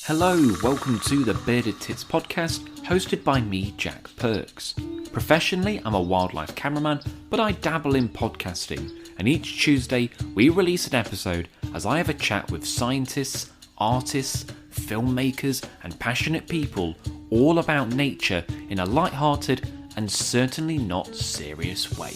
Hello, welcome to the Bearded Tits podcast, hosted by me, Jack Perks. Professionally, I'm a wildlife cameraman, but I dabble in podcasting, and each Tuesday we release an episode as I have a chat with scientists, artists, filmmakers, and passionate people all about nature in a light-hearted and certainly not serious way.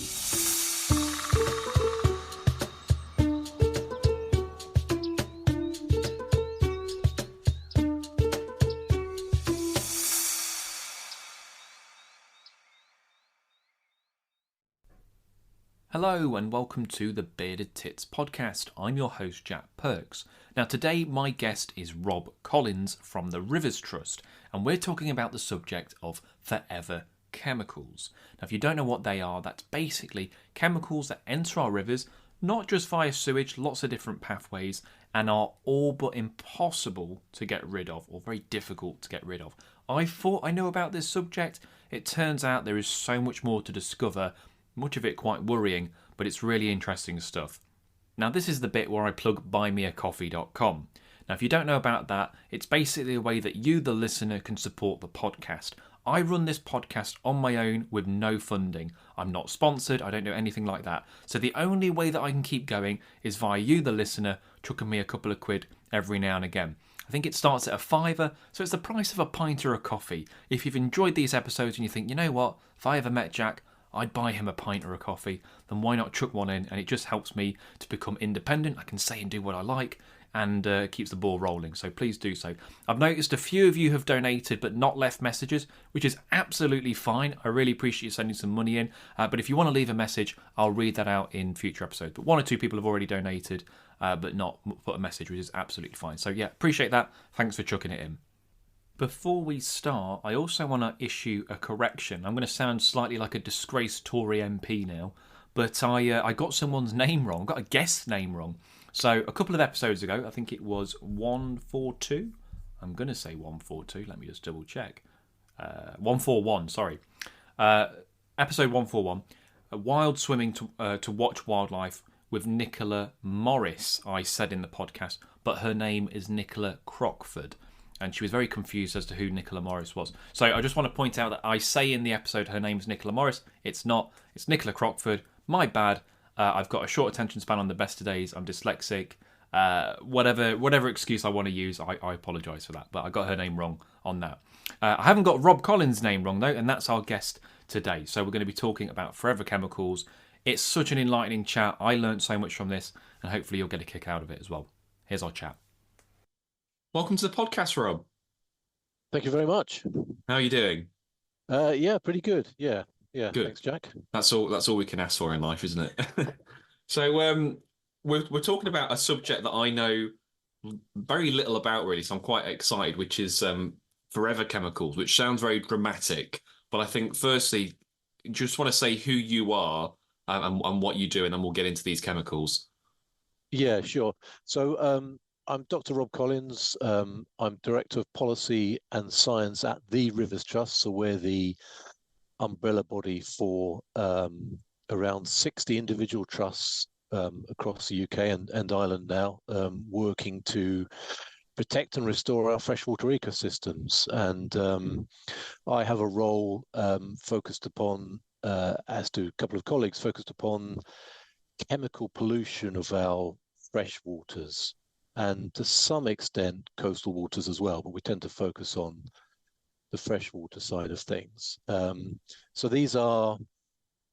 Hello and welcome to the Bearded Tits podcast. I'm your host Jack Perks. Now today my guest is Rob Collins from the Rivers Trust, and we're talking about the subject of forever chemicals. Now if you don't know what they are, that's basically chemicals that enter our rivers, not just via sewage, lots of different pathways, and are all but impossible to get rid of, or very difficult to get rid of. I thought I knew about this subject. It turns out there is so much more to discover. Much of it quite worrying, but it's really interesting stuff. Now this is the bit where I plug buymeacoffee.com. Now if you don't know about that, it's basically a way that you, the listener, can support the podcast. I run this podcast on my own with no funding. I'm not sponsored, I don't do anything like that. So the only way that I can keep going is via you, the listener, chucking me a couple of quid every now and again. I think it starts at £5, so it's the price of a pint or a coffee. If you've enjoyed these episodes and you think, you know what, if I ever met Jack, I'd buy him a pint or a coffee, then why not chuck one in? And it just helps me to become independent. I can say and do what I like, and keeps the ball rolling. So please do so. I've noticed a few of you have donated but not left messages, which is absolutely fine. I really appreciate you sending some money in. But if you want to leave a message, I'll read that out in future episodes. But one or two people have already donated but not put a message, which is absolutely fine. So yeah, appreciate that. Thanks for chucking it in. Before we start, I also want to issue a correction. I'm going to sound slightly like a disgraced Tory MP now, but I got someone's name wrong, got a guest's name wrong. So a couple of episodes ago, I think it was 142. I'm going to say 142. Let me just double check. 141, sorry. Episode 141, Wild Swimming to Watch Wildlife with Nicola Morris, I said in the podcast, but her name is Nicola Crockford. And she was very confused as to who Nicola Morris was. So I just want to point out that I say in the episode her name's Nicola Morris. It's not. It's Nicola Crockford. My bad. I've got a short attention span on the best of days. I'm dyslexic. Whatever excuse I want to use, I apologise for that. But I got her name wrong on that. I haven't got Rob Collins' name wrong, though, and that's our guest today. So we're going to be talking about forever chemicals. It's such an enlightening chat. I learned so much from this, and hopefully you'll get a kick out of it as well. Here's our chat. Welcome to the podcast, Rob. Thank you very much. How are you doing? Yeah, pretty good. Yeah. Good. Thanks, Jack. That's all we can ask for in life, isn't it? So we're talking about a subject that I know very little about, really. So I'm quite excited, which is forever chemicals, which sounds very dramatic. But I think, firstly, just want to say who you are and what you do, and then we'll get into these chemicals. Yeah, sure. So I'm Dr. Rob Collins. I'm Director of Policy and Science at the Rivers Trust. So we're the umbrella body for around 60 individual trusts across the UK and Ireland now, working to protect and restore our freshwater ecosystems. And I have a role focused upon, as do a couple of colleagues, focused upon chemical pollution of our freshwaters and to some extent coastal waters as well, but we tend to focus on the freshwater side of things. So these are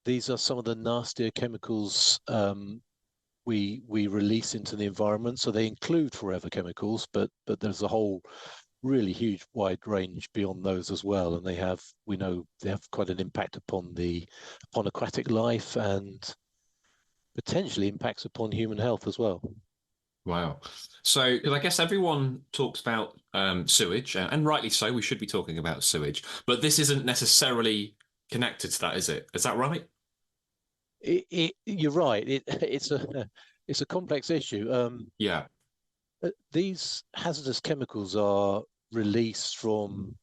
some of the nastier chemicals we release into the environment. So they include forever chemicals, but there's a whole really huge wide range beyond those as well, and we know they have quite an impact upon aquatic life and potentially impacts upon human health as well. Wow. So, because I guess everyone talks about sewage, and rightly so, we should be talking about sewage, but this isn't necessarily connected to that, is it? Is that right? You're right. It's a complex issue. Yeah. These hazardous chemicals are released from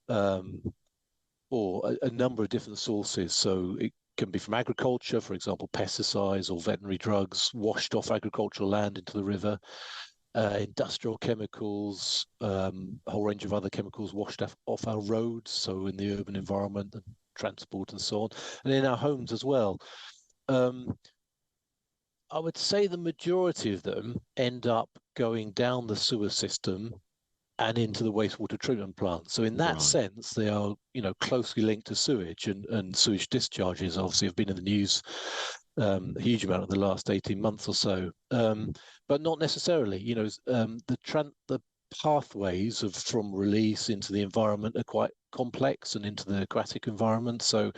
or a number of different sources. So it can be from agriculture, for example, pesticides or veterinary drugs washed off agricultural land into the river. industrial chemicals, a whole range of other chemicals washed off our roads, so in the urban environment and transport and so on, and in our homes as well. Um, I would say the majority of them end up going down the sewer system and into the wastewater treatment plant. So in that Right. sense, they are, closely linked to sewage, and sewage discharges obviously have been in the news a huge amount in the last 18 months or so. But not necessarily, the pathways from release into the environment are quite complex and into the aquatic environment. So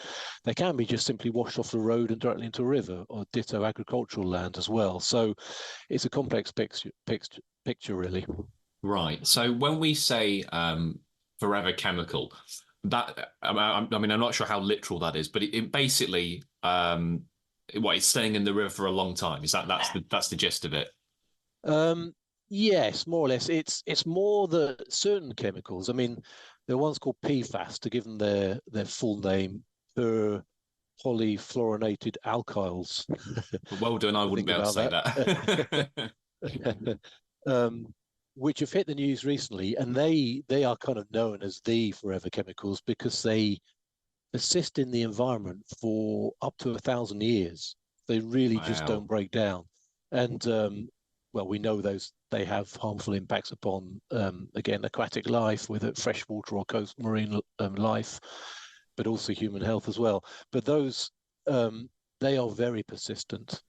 they can be just simply washed off the road and directly into a river, or ditto agricultural land as well. So it's a complex picture really. Right. So when we say forever chemical, that I mean, I'm not sure how literal that is, but it basically what it's staying in the river for a long time. Is that's the gist of it? Um, yes, more or less. It's more the certain chemicals. I mean, there are ones called PFAS, to give them their full name, per polyfluorinated alkyls. Well done. I To wouldn't think be able to about say that. that. Which have hit the news recently, and they are kind of known as the forever chemicals because they persist in the environment for up to 1,000 years. They really just don't Wow. break down, and well, we know they have harmful impacts upon again aquatic life, whether freshwater or coast marine life, but also human health as well. But those they are very persistent,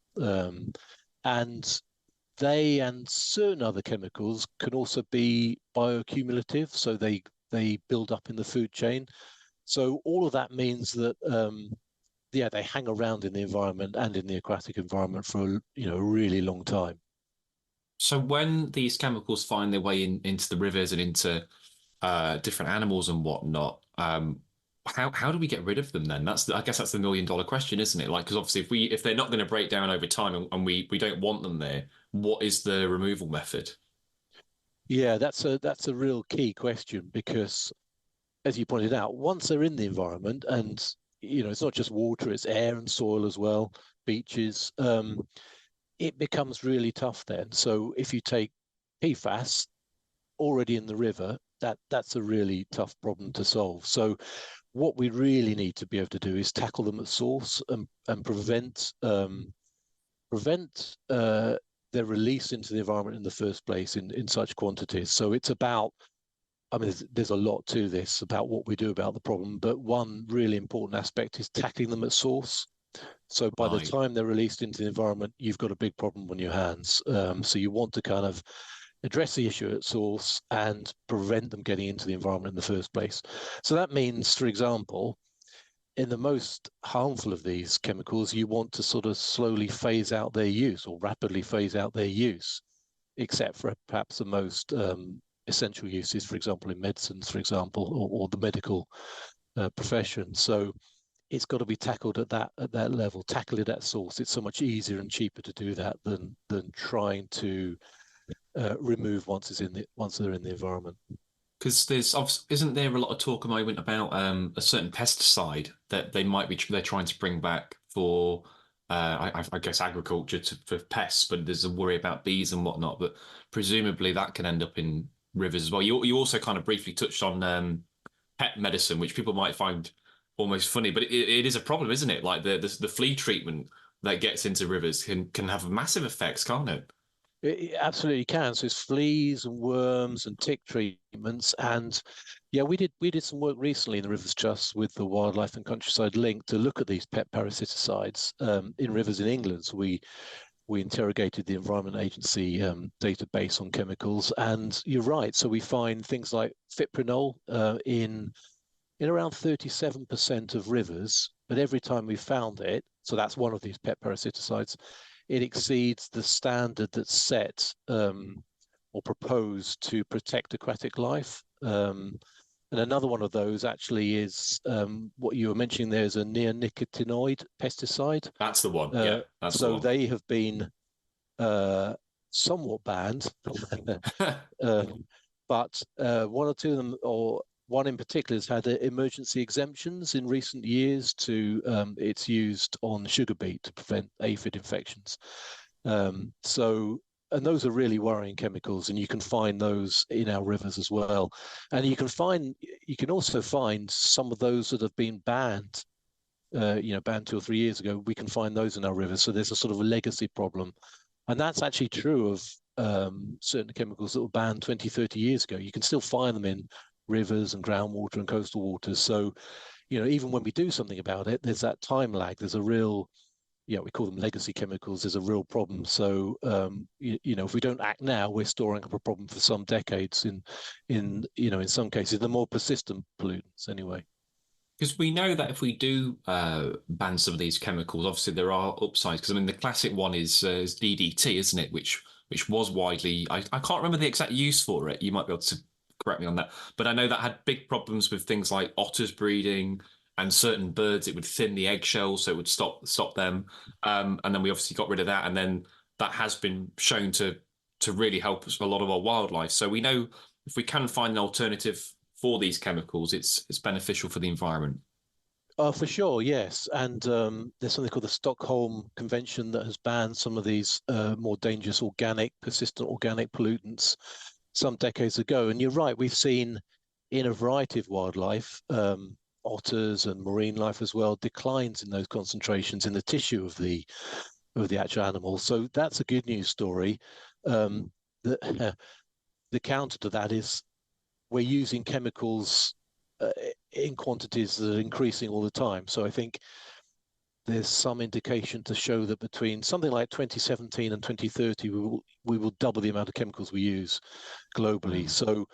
and they and certain other chemicals can also be bioaccumulative, so they build up in the food chain. So all of that means that yeah, they hang around in the environment and in the aquatic environment for a really long time. So when these chemicals find their way into the rivers and into different animals and whatnot, how do we get rid of them then? I guess that's the $1 million question, isn't it? Like, because obviously if they're not going to break down over time and we don't want them there, what is the removal method? Yeah, that's a real key question because, as you pointed out, once they're in the environment, and it's not just water, it's air and soil as well, beaches. It becomes really tough then. So if you take PFAS already in the river, that's a really tough problem to solve. So what we really need to be able to do is tackle them at source, and prevent their release into the environment in the first place in such quantities. So it's about, I mean, there's a lot to this about what we do about the problem, but one really important aspect is tackling them at source. So by the Right. time they're released into the environment, you've got a big problem on your hands. So you want to kind of address the issue at source and prevent them getting into the environment in the first place. So that means, for example, in the most harmful of these chemicals, you want to sort of slowly phase out their use or rapidly phase out their use, except for perhaps the most essential uses, for example, in medicines, for example, or the medical profession. So it's got to be tackled at that level, tackle it at source. It's so much easier and cheaper to do that than trying to remove once they're in the environment. Because isn't there a lot of talk at the moment about a certain pesticide that they're trying to bring back for I guess agriculture for pests, but there's a worry about bees and whatnot. But presumably that can end up in rivers as well. You also kind of briefly touched on pet medicine, which people might find almost funny, but it is a problem, isn't it? Like the flea treatment that gets into rivers can have massive effects, can't it? It absolutely can. So it's fleas and worms and tick treatments. And yeah, we did some work recently in the Rivers Trust with the Wildlife and Countryside Link to look at these pet parasiticides in rivers in England. So we interrogated the Environment Agency database on chemicals, and you're right. So we find things like fipronil in around 37% of rivers, but every time we found it, so that's one of these pet parasiticides, it exceeds the standard that's set or proposed to protect aquatic life. And another one of those actually is what you were mentioning there is a neonicotinoid pesticide. That's the one. Yeah, Uh, that's the so one. they have been uh, somewhat banned, uh, but one or two of them, or one in particular, has had emergency exemptions in recent years to it's used on sugar beet to prevent aphid infections. So and those are really worrying chemicals, and you can find those in our rivers as well. And you can also find some of those that have been banned, banned 2 or 3 years ago. We can find those in our rivers. So there's a sort of a legacy problem. And that's actually true of certain chemicals that were banned 20, 30 years ago. You can still find them in rivers and groundwater and coastal waters. So, even when we do something about it, there's that time lag. There's a real, we call them legacy chemicals. There's a real problem. So, if we don't act now, we're storing up a problem for some decades. In some cases, the more persistent pollutants, anyway. Because we know that if we do ban some of these chemicals, obviously there are upsides. Because I mean, the classic one is DDT, isn't it? Which was widely. I can't remember the exact use for it. You might be able to correct me on that. But I know that had big problems with things like otters breeding and certain birds. It would thin the eggshells, so it would stop them. And then we obviously got rid of that, and then that has been shown to really help a lot of our wildlife. So we know if we can find an alternative for these chemicals, it's beneficial for the environment. For sure, yes. And there's something called the Stockholm Convention that has banned some of these more dangerous persistent organic pollutants some decades ago. And you're right, we've seen in a variety of wildlife, otters and marine life as well, declines in those concentrations in the tissue of the actual animal. So that's a good news story. The counter to that is we're using chemicals in quantities that are increasing all the time. So I think there's some indication to show that between something like 2017 and 2030, we will double the amount of chemicals we use globally. So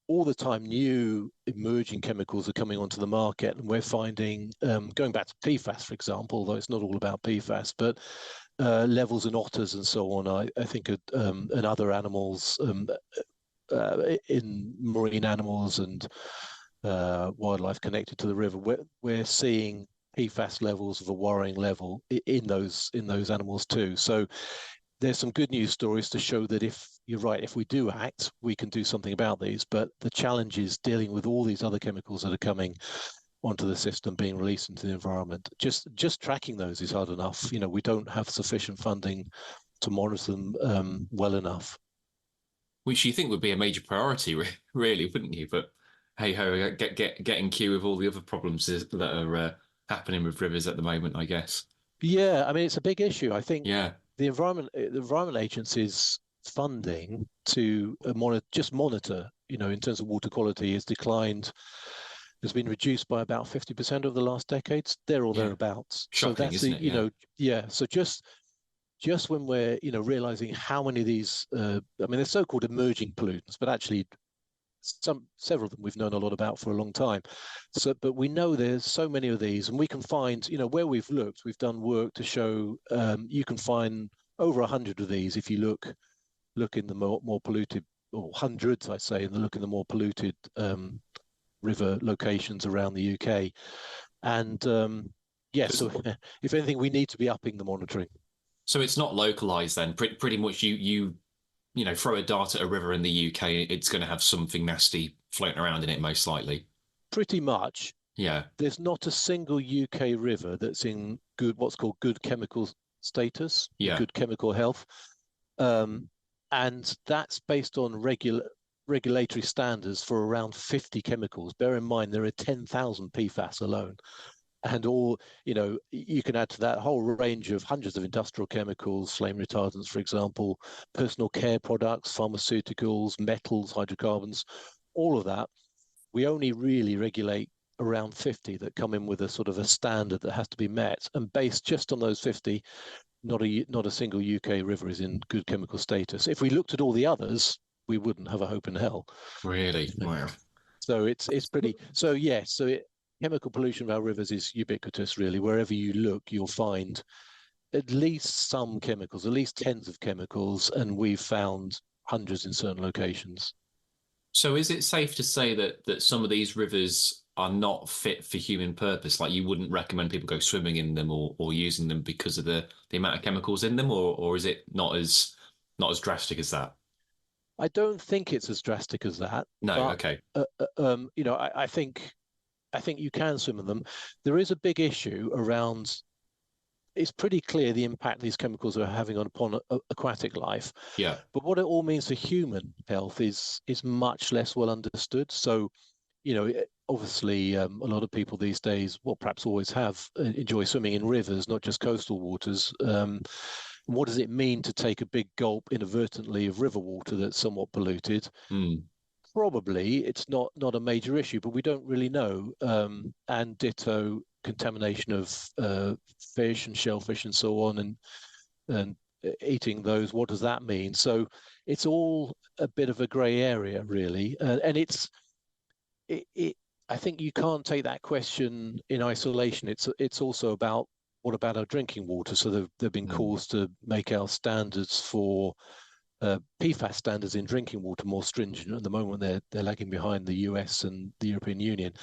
all the time, new emerging chemicals are coming onto the market, and we're finding, going back to PFAS, for example, although it's not all about PFAS, but levels in otters and so on, I think, and other animals, in marine animals and wildlife connected to the river, we're seeing PFAS levels of a worrying level in those animals too. So there's some good news stories to show that if you're right, if we do act, we can do something about these. But the challenge is dealing with all these other chemicals that are coming onto the system, being released into the environment. Just tracking those is hard enough. We don't have sufficient funding to monitor them well enough. Which you think would be a major priority, really, wouldn't you? But hey ho, get in queue with all the other problems that are happening with rivers at the moment, I guess. Yeah, I mean it's a big issue. I think Yeah, the Environment Agency's funding to monitor, in terms of water quality, has declined. Has been reduced by about 50% over the last decades. There or yeah. thereabouts. So Shocking, that's isn't it? Yeah. yeah. So just when we're realizing how many of these, I mean, they're so-called emerging pollutants, but actually several of them we've known a lot about for a long time. So, but we know there's so many of these, and we can find, where we've looked, we've done work to show you can find over 100 of these if you look in the more polluted, or hundreds, I say, and look in the more polluted river locations around the UK. And so if anything, we need to be upping the monitoring. So it's not localized then. Pretty much you throw a dart at a river in the UK, it's going to have something nasty floating around in it, most likely. Pretty much. Yeah. There's not a single UK river that's in what's called good chemical status, Yeah. good chemical health. And that's based on regulatory standards for around 50 chemicals. Bear in mind, there are 10,000 PFAS alone. And you can add to that a whole range of hundreds of industrial chemicals, flame retardants, for example, personal care products, pharmaceuticals, metals, hydrocarbons, all of that. We only really regulate around 50 that come in with a sort of a standard that has to be met. And based just on those 50, not a single UK river is in good chemical status. If we looked at all the others, we wouldn't have a hope in hell. Really? Wow. So it's pretty. So yes. Chemical pollution of our rivers is ubiquitous, really. Wherever you look, you'll find at least some chemicals, at least tens of chemicals, and we've found hundreds in certain locations. So is it safe to say that some of these rivers are not fit for human purpose? Like you wouldn't recommend people go swimming in them or using them because of the amount of chemicals in them, or is it not as drastic as that? I don't think it's as drastic as that. No, but, okay. I think you can swim in them. There is a big issue around it's pretty clear the impact these chemicals are having upon aquatic life. Yeah. But what it all means for human health is much less well understood. So, obviously, a lot of people these days, well, perhaps always have, enjoy swimming in rivers, not just coastal waters. What does it mean to take a big gulp inadvertently of river water that's somewhat polluted? Mm. Probably it's not a major issue, but we don't really know. And ditto contamination of fish and shellfish and so on, and eating those. What does that mean? So it's all a bit of a grey area, really, and it. I think you can't take that question in isolation. It's also about what about our drinking water? So there've been Mm. calls to make our standards for PFAS standards in drinking water more stringent. At the moment, they're lagging behind the US and the European Union.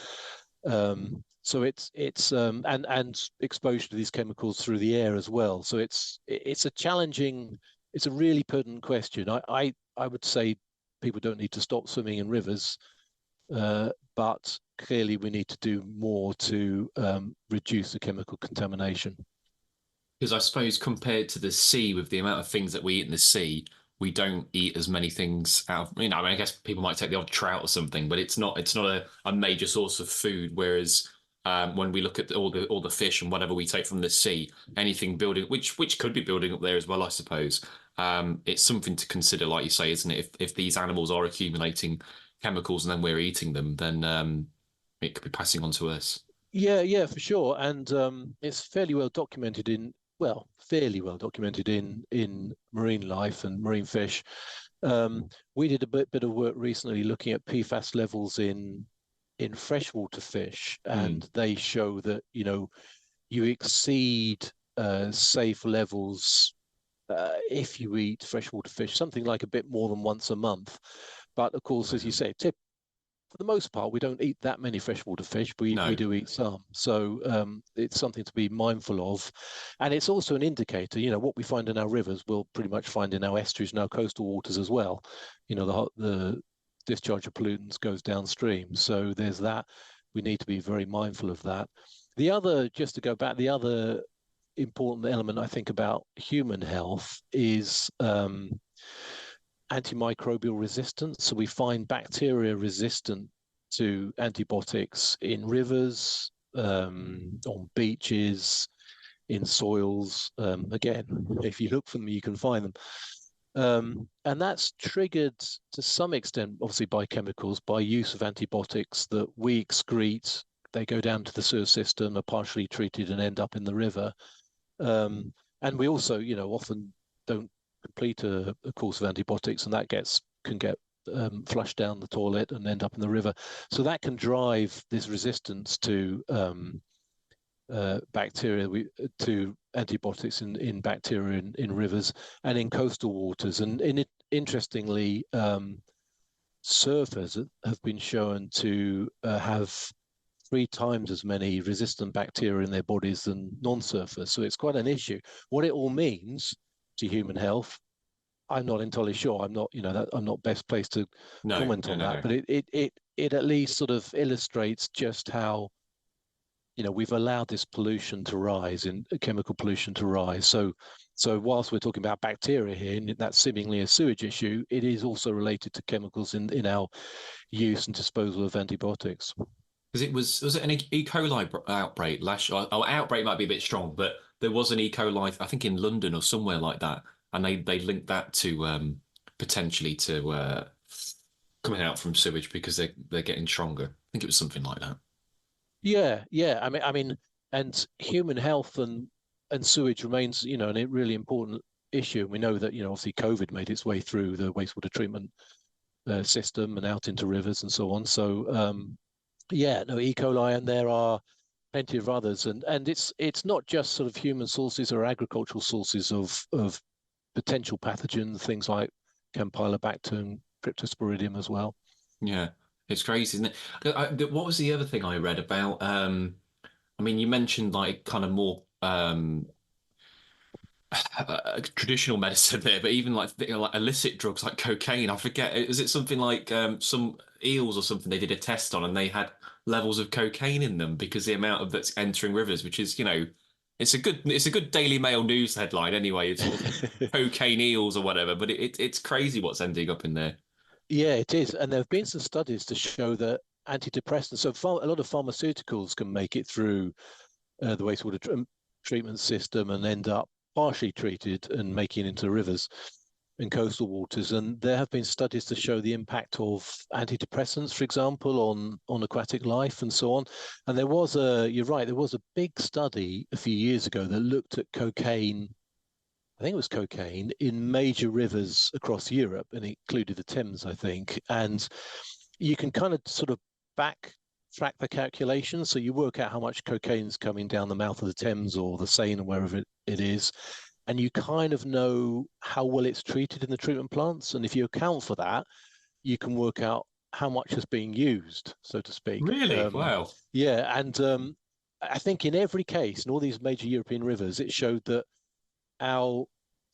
So it's and exposure to these chemicals through the air as well. So it's a challenging, it's a really pertinent question. I would say people don't need to stop swimming in rivers, but clearly we need to do more to reduce the chemical contamination. Because I suppose compared to the sea, with the amount of things that we eat in the sea, we don't eat as many things out of, I mean, I guess people might take the odd trout or something, but it's not a major source of food. Whereas when we look at all the fish and whatever we take from the sea, anything building, which could be building up there as well, I suppose. It's something to consider, like you say, isn't it? If these animals are accumulating chemicals and then we're eating them, then it could be passing on to us. Yeah, for sure. And it's fairly well documented in marine life and marine fish. We did a bit of work recently looking at PFAS levels in freshwater fish, Mm. and they show that you exceed safe levels if you eat freshwater fish, something like a bit more than once a month. But of course, as you Wow. say, for the most part, we don't eat that many freshwater fish, but we No. do eat some. So it's something to be mindful of. And it's also an indicator, what we find in our rivers, we'll pretty much find in our estuaries and our coastal waters as well. The discharge of pollutants goes downstream. So there's that. We need to be very mindful of that. Just to go back, the other important element I think about human health is antimicrobial resistance. So we find bacteria resistant to antibiotics in rivers, on beaches, in soils. Again, if you look for them, you can find them. And that's triggered to some extent, obviously, by chemicals, by use of antibiotics that we excrete. They go down to the sewer system, are partially treated, and end up in the river. And we also, often don't complete a course of antibiotics, and that can get flushed down the toilet and end up in the river. So that can drive this resistance to bacteria, to antibiotics in bacteria in rivers and in coastal waters. And interestingly, surfers have been shown to have 3 times as many resistant bacteria in their bodies than non-surfers. So it's quite an issue. What it all means to human health, I'm not entirely sure. I'm not best placed to No, comment no, on no, that. no. But it at least sort of illustrates just how we've allowed this pollution to rise, in chemical pollution to rise. So whilst we're talking about bacteria here, and that's seemingly a sewage issue, it is also related to chemicals in our use and disposal of antibiotics. Because was it an E. coli outbreak last year? Oh, outbreak might be a bit strong, but there was an E. coli, I think in London or somewhere like that, and they linked that to potentially to coming out from sewage because they're getting stronger. I think it was something like that. Yeah. I mean, and human health and sewage remains, a really important issue. We know that, obviously COVID made its way through the wastewater treatment system and out into rivers and so on. So yeah, no, E. coli, and there are plenty of others, and it's not just sort of human sources or agricultural sources of potential pathogens, things like Campylobacter and Cryptosporidium as well. Yeah, it's crazy, isn't it? What was the other thing I read about? I mean, you mentioned like kind of more traditional medicine there, but even like illicit drugs like cocaine. I forget. Is it something like some eels or something they did a test on and they had levels of cocaine in them because the amount of that's entering rivers, which is It's a good Daily Mail news headline anyway. It's sort of cocaine eels or whatever, but it's crazy what's ending up in there. Yeah, it is. And there have been some studies to show that antidepressants, so a lot of pharmaceuticals can make it through the wastewater treatment system and end up partially treated and making it into rivers and coastal waters. And there have been studies to show the impact of antidepressants, for example, on aquatic life and so on. And you're right, there was a big study a few years ago that looked at cocaine. I think it was cocaine in major rivers across Europe, and it included the Thames, I think. And you can kind of sort of backtrack the calculations. So you work out how much cocaine's coming down the mouth of the Thames or the Seine or wherever it is. And you kind of know how well it's treated in the treatment plants. And if you account for that, you can work out how much is being used, so to speak. Really? Wow. Yeah. And I think in every case, in all these major European rivers, it showed that our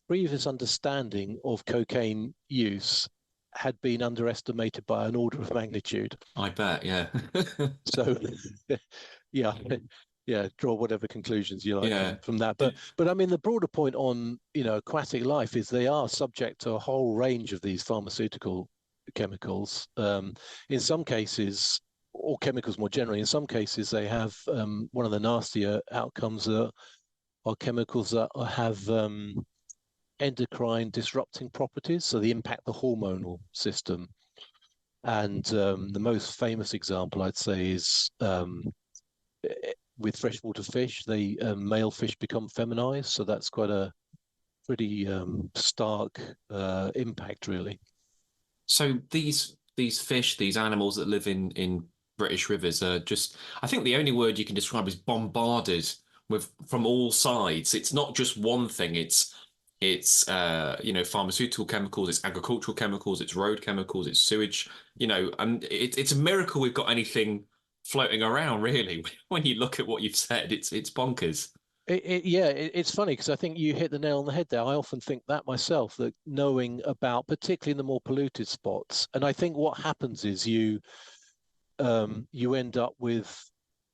previous understanding of cocaine use had been underestimated by an order of magnitude. I bet, yeah. So, yeah, yeah, draw whatever conclusions you like Yeah. from that. But I mean, the broader point on aquatic life is they are subject to a whole range of these pharmaceutical chemicals. In some cases, or chemicals more generally, in some cases they have one of the nastier outcomes are chemicals that have endocrine disrupting properties, so they impact the hormonal system. And the most famous example, I'd say, is with freshwater fish. The male fish become feminized, so that's quite a pretty stark impact, really. So these fish, these animals that live in British rivers are just, I think the only word you can describe is bombarded with from all sides. It's not just one thing. It's pharmaceutical chemicals, it's agricultural chemicals, it's road chemicals, it's sewage, and it's a miracle we've got anything floating around, really. When you look at what you've said, it's bonkers. It's funny because I think you hit the nail on the head there. I often think that myself, that knowing about, particularly in the more polluted spots, and I think what happens is you end up with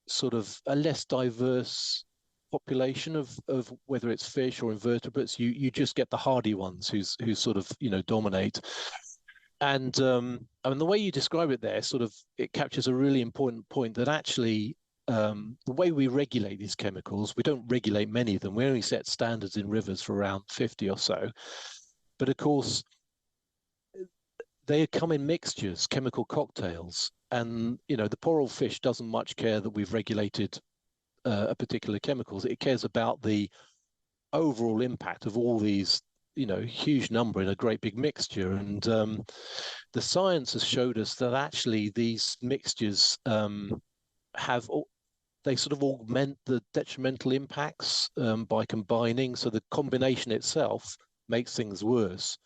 sort of a less diverse population of whether it's fish or invertebrates. You just get the hardy ones who sort of dominate. And I mean, the way you describe it there, sort of, it captures a really important point that actually the way we regulate these chemicals, we don't regulate many of them. We only set standards in rivers for around 50 or so. But of course, they come in mixtures, chemical cocktails. And, the poor old fish doesn't much care that we've regulated a particular chemicals. It cares about the overall impact of all these, huge number in a great big mixture. And the science has showed us that actually these mixtures they sort of augment the detrimental impacts by combining. So the combination itself makes things worse.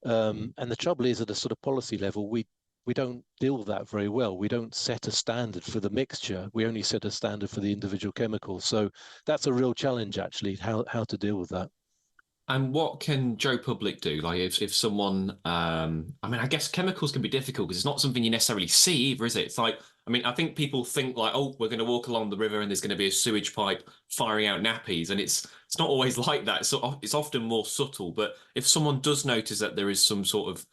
And the trouble is, at a sort of policy level, we don't deal with that very well. We don't set a standard for the mixture. We only set a standard for the individual chemicals. So that's a real challenge, actually, how to deal with that. And what can Joe Public do? Like if someone, I mean, I guess chemicals can be difficult because it's not something you necessarily see either, is it? It's like, I mean, I think people think like, oh, we're going to walk along the river and there's going to be a sewage pipe firing out nappies, and it's not always like that. So it's often more subtle. But if someone does notice that there is some sort of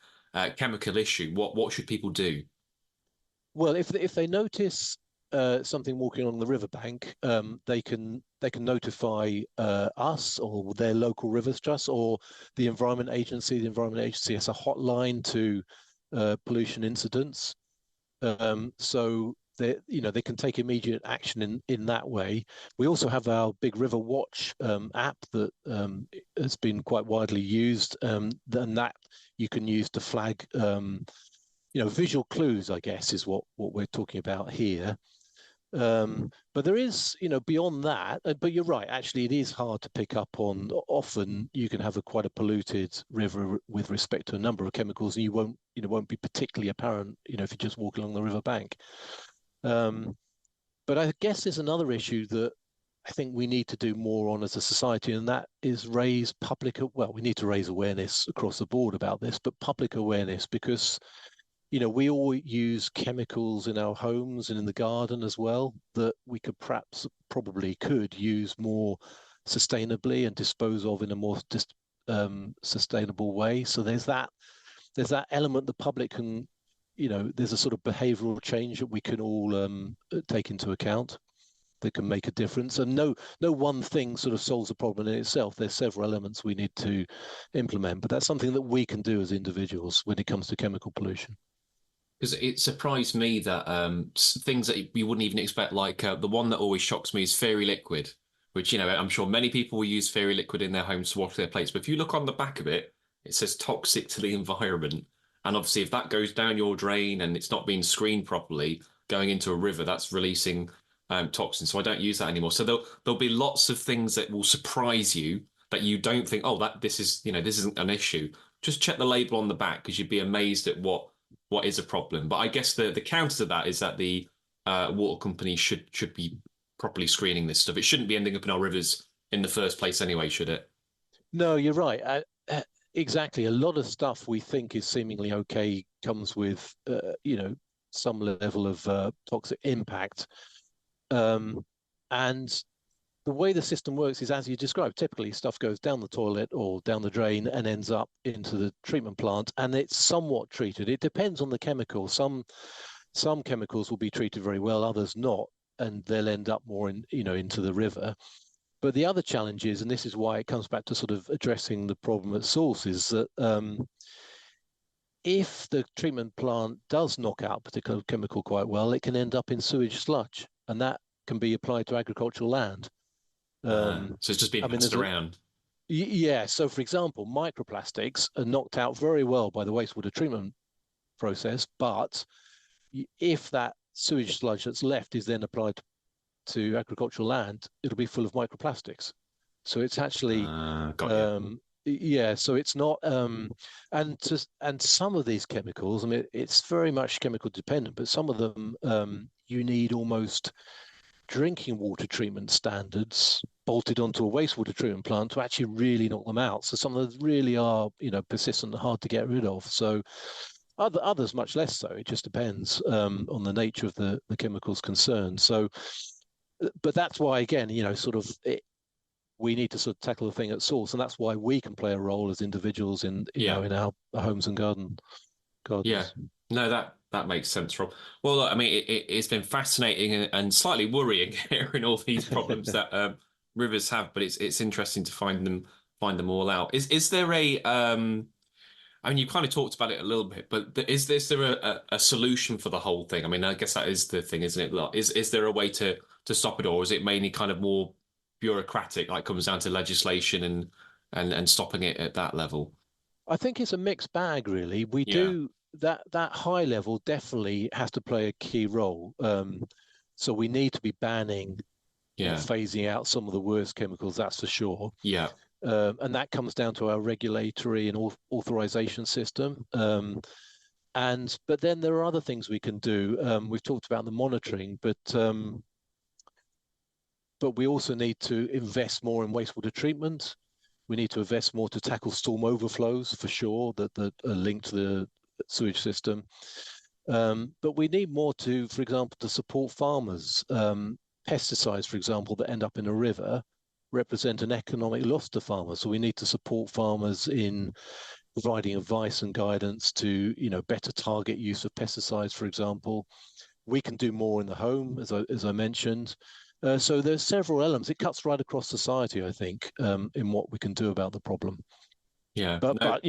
chemical issue, what should people do? Well, if they notice something walking along the riverbank, they can notify us or their local rivers trust or the Environment Agency. The Environment Agency has a hotline to pollution incidents, so they can take immediate action in that way. We also have our Big River Watch app that has been quite widely used, and that you can use to flag. Visual clues, I guess, is what we're talking about here. But there is, beyond that, but you're right, actually, it is hard to pick up on. Often you can have quite a polluted river with respect to a number of chemicals, and you won't be particularly apparent, if you just walk along the river bank. But I guess there's another issue that I think we need to do more on as a society, and that is we need to raise awareness across the board about this, but public awareness, because we all use chemicals in our homes and in the garden as well that we could probably could use more sustainably and dispose of in a more sustainable way. So there's that element the public can, there's a sort of behavioural change that we can all take into account that can make a difference. And no one thing sort of solves the problem in itself. There's several elements we need to implement, but that's something that we can do as individuals when it comes to chemical pollution. Because it surprised me that things that you wouldn't even expect, like the one that always shocks me is Fairy Liquid, which, I'm sure many people will use Fairy Liquid in their homes to wash their plates. But if you look on the back of it, it says toxic to the environment. And obviously, if that goes down your drain and it's not being screened properly, going into a river, that's releasing toxins. So I don't use that anymore. So there'll be lots of things that will surprise you that you don't think, oh, this isn't an issue. Just check the label on the back because you'd be amazed at what is a problem. But I guess the counter to that is that the water companies should be properly screening this stuff. It shouldn't be ending up in our rivers in the first place anyway, should it? No, you're right. Exactly. A lot of stuff we think is seemingly okay comes with, some level of toxic impact. And the way the system works is as you described. Typically, stuff goes down the toilet or down the drain and ends up into the treatment plant, and it's somewhat treated. It depends on the chemical. Some chemicals will be treated very well, others not, and they'll end up more into the river. But the other challenge is, and this is why it comes back to sort of addressing the problem at source, is that if the treatment plant does knock out a particular chemical quite well, it can end up in sewage sludge, and that can be applied to agricultural land. So it's just being passed around. Yeah. So, for example, microplastics are knocked out very well by the wastewater treatment process, but if that sewage sludge that's left is then applied to agricultural land, it'll be full of microplastics. So it's actually, yeah. So it's not, and some of these chemicals, I mean, it's very much chemical dependent, but some of them you need almost drinking water treatment standards bolted onto a wastewater treatment plant to actually really knock them out. So some of them really are, persistent and hard to get rid of. So others much less so. It just depends on the nature of the chemicals concerned. So, but that's why, again, we need to sort of tackle the thing at source, and that's why we can play a role as individuals in in our homes and gardens. Yeah, no, that makes sense, Rob. Well, look, I mean, it's been fascinating and slightly worrying hearing all these problems that rivers have, but it's interesting to find them all out. Is there a I mean, you kind of talked about it a little bit, but is there a solution for the whole thing? I mean, I guess that is the thing, isn't it? Is there a way to stop it, or is it mainly kind of more bureaucratic, like comes down to legislation and stopping it at that level? I think it's a mixed bag, really. We do that high level definitely has to play a key role. So we need to be banning or phasing out some of the worst chemicals, that's for sure. Yeah. And that comes down to our regulatory and authorization system. But then there are other things we can do. We've talked about the monitoring, but we also need to invest more in wastewater treatment. We need to invest more to tackle storm overflows for sure that are linked to the sewage system. But we need more for example, to support farmers. Pesticides, for example, that end up in a river represent an economic loss to farmers. So we need to support farmers in providing advice and guidance to, better target use of pesticides, for example. We can do more in the home, as I mentioned. So there's several elements. It cuts right across society, I think, in what we can do about the problem. Yeah. But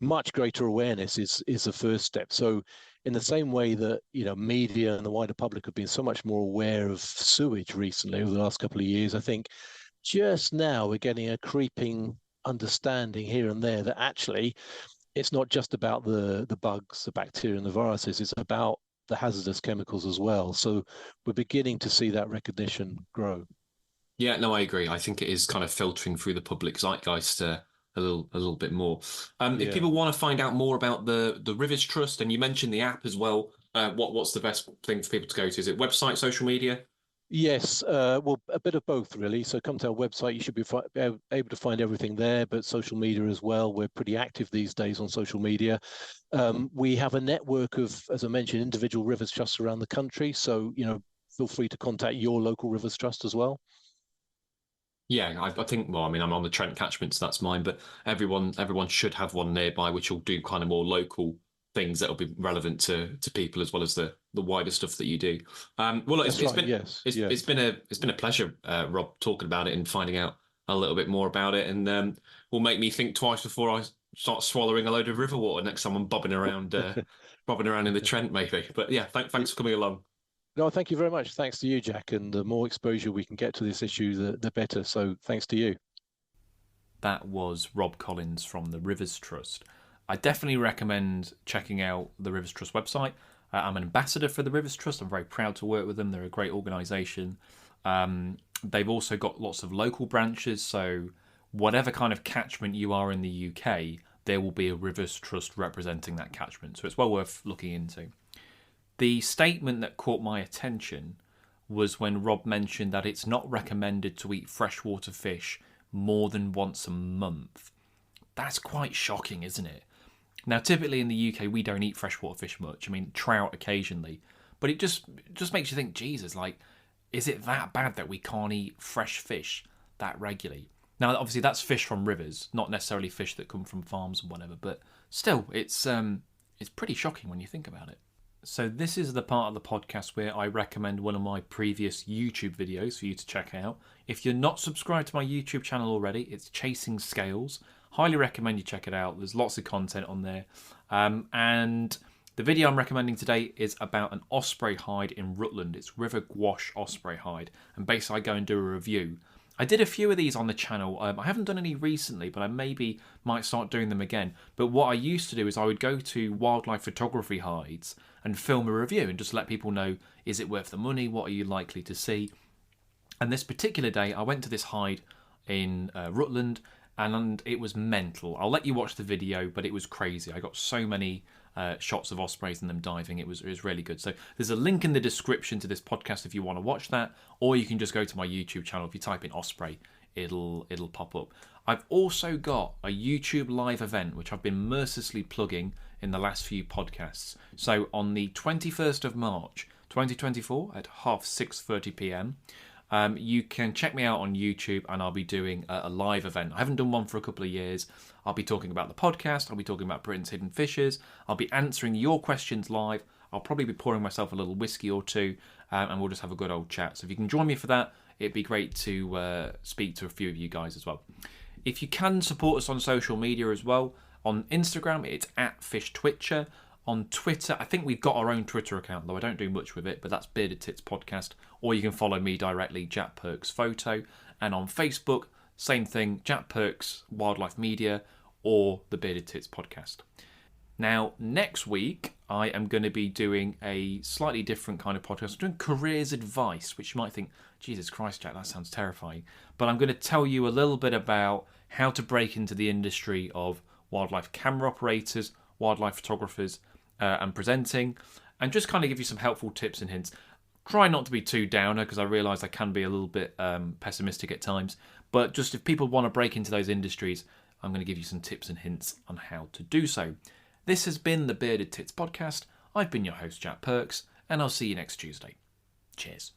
much greater awareness is the first step. So in the same way that, media and the wider public have been so much more aware of sewage recently over the last couple of years, I think just now we're getting a creeping understanding here and there that actually it's not just about the bugs, the bacteria and the viruses, it's about the hazardous chemicals as well. So we're beginning to see that recognition grow. Yeah, no, I agree. I think it is kind of filtering through the public zeitgeist a little bit more. If people want to find out more about the Rivers Trust, and you mentioned the app as well, what's the best thing for people to go to? Is it website, social media? Yes, well, a bit of both, really. So come to our website, you should be able to find everything there, but social media as well. We're pretty active these days on social media. We have a network of, as I mentioned, individual rivers trusts around the country. So, feel free to contact your local rivers trust as well. Yeah, I think. Well, I mean, I'm on the Trent catchment, so that's mine. But everyone should have one nearby, which will do kind of more local things that will be relevant to people as well as the wider stuff that you do. Well, look, That's right. Yes. it's Yes. been a pleasure, Rob, talking about it and finding out a little bit more about it, and will make me think twice before I start swallowing a load of river water next time I'm bobbing around in the Trent, maybe. But yeah, thanks for coming along. No, thank you very much. Thanks to you, Jack. And the more exposure we can get to this issue, the better. So thanks to you. That was Rob Collins from the Rivers Trust. I definitely recommend checking out the Rivers Trust website. I'm an ambassador for the Rivers Trust. I'm very proud to work with them. They're a great organisation. They've also got lots of local branches, so whatever kind of catchment you are in the UK, there will be a Rivers Trust representing that catchment. So it's well worth looking into. The statement that caught my attention was when Rob mentioned that it's not recommended to eat freshwater fish more than once a month. That's quite shocking, isn't it? Now, typically in the UK, we don't eat freshwater fish much. I mean, trout occasionally, but it just makes you think, Jesus, like, is it that bad that we can't eat fresh fish that regularly? Now, obviously, that's fish from rivers, not necessarily fish that come from farms and whatever. But still, it's pretty shocking when you think about it. So this is the part of the podcast where I recommend one of my previous YouTube videos for you to check out. If you're not subscribed to my YouTube channel already, it's Chasing Scales. Highly recommend you check it out. There's lots of content on there. And the video I'm recommending today is about an osprey hide in Rutland. It's River Gwash osprey hide. And basically I go and do a review. I did a few of these on the channel. I haven't done any recently, but I maybe might start doing them again. But what I used to do is I would go to wildlife photography hides and film a review and just let people know, is it worth the money? What are you likely to see? And this particular day, I went to this hide in Rutland, and it was mental. I'll let you watch the video, but it was crazy. I got so many shots of ospreys and them diving. It was really good. So there's a link in the description to this podcast if you want to watch that, or you can just go to my YouTube channel. If you type in osprey, it'll pop up. I've also got a YouTube live event which I've been mercilessly plugging in the last few podcasts. So on the 21st of March 2024 at 6:30 p.m. You can check me out on YouTube, and I'll be doing a live event. I haven't done one for a couple of years. I'll be talking about the podcast. I'll be talking about Britain's hidden fishes. I'll be answering your questions live. I'll probably be pouring myself a little whiskey or two, and we'll just have a good old chat. So if you can join me for that, it'd be great to speak to a few of you guys as well. If you can support us on social media as well, on Instagram, it's @FishTwitcher. On Twitter, I think we've got our own Twitter account, though I don't do much with it, but that's Bearded Tits Podcast. Or you can follow me directly, Jack Perks Photo. And on Facebook, same thing, Jack Perks Wildlife Media or the Bearded Tits Podcast. Now, next week, I am going to be doing a slightly different kind of podcast. I'm doing careers advice, which you might think, Jesus Christ, Jack, that sounds terrifying. But I'm going to tell you a little bit about how to break into the industry of wildlife camera operators, wildlife photographers, and presenting, and just kind of give you some helpful tips and hints. Try not to be too downer, because I realise I can be a little bit pessimistic at times. But just if people want to break into those industries, I'm going to give you some tips and hints on how to do so. This has been the Bearded Tits Podcast. I've been your host, Jack Perks, and I'll see you next Tuesday. Cheers.